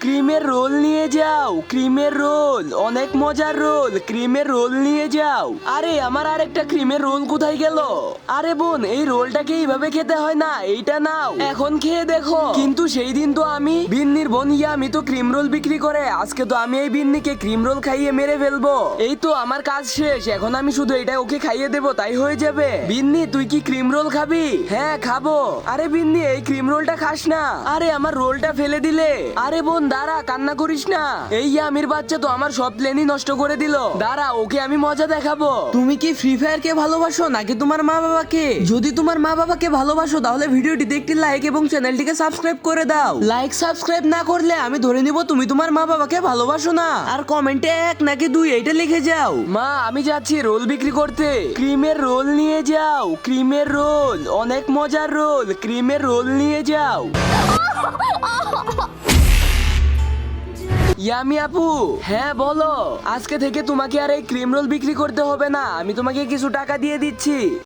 ক্রিমের রোল নিয়ে যাও, ক্রিমের রোল, অনেক মজার রোল, ক্রিমের রোল নিয়ে যাও। আরে আমার আরেকটা ক্রিমের রোল কোথায় গেল? আরে বোন, এই রোলটাকে এইভাবে খেতে হয় না, এইটা নাও, এখন খেয়ে দেখো। কিন্তু সেই দিন তো আমি বিন্নির বোন আমি তো ক্রিম রোল বিক্রি করে, আজকে তো আমি এই বিন্নিকে ক্রিম রোল খাইয়ে মেরে ফেলবো। এই তো আমার কাজ শেষ, এখন আমি শুধু এটা ওকে খাইয়ে দেবো, তাই হয়ে যাবে। বিন্নি, তুই কি ক্রিম রোল খাবি? হ্যাঁ খাবো। আরে বিন্নি, এই ক্রিম রোলটা খাস না। আরে আমার রোলটা ফেলে দিলে। আরে বোন দাঁড়া, কান্না করিস না। এই আমির বাচ্চা তো আমার সব প্ল্যানই নষ্ট করে দিল। দাঁড়া, ওকে আমি মজা দেখাবো। তুমি কি ফ্রি ফায়ার কে ভালোবাসো নাকি তোমার মা বাবাকে? যদি তোমার মা বাবাকে ভালোবাসো তাহলে ভিডিওটিতে একটি লাইক এবং চ্যানেলটিকে সাবস্ক্রাইব করে দাও। লাইক সাবস্ক্রাইব না করলে আমি ধরে নিব তুমি তোমার মা বাবাকে ভালোবাসো না। আর কমেন্টে 1 নাকি 2 এইটা লিখে যাও। মা, আমি যাচ্ছি রোল বিক্রি করতে। ক্রিমের রোল নিয়ে যাও, ক্রিমের রোল, অনেক মজার রোল, ক্রিমের রোল নিয়ে যাও। ইয়ামি আপু, হ্যাঁ বলো। আজকে থেকে তোমাকে আর এই ক্রিম রোল বিক্রি করতে হবে না, আমি তোমাকে কিছু টাকা দিয়ে দিচ্ছি।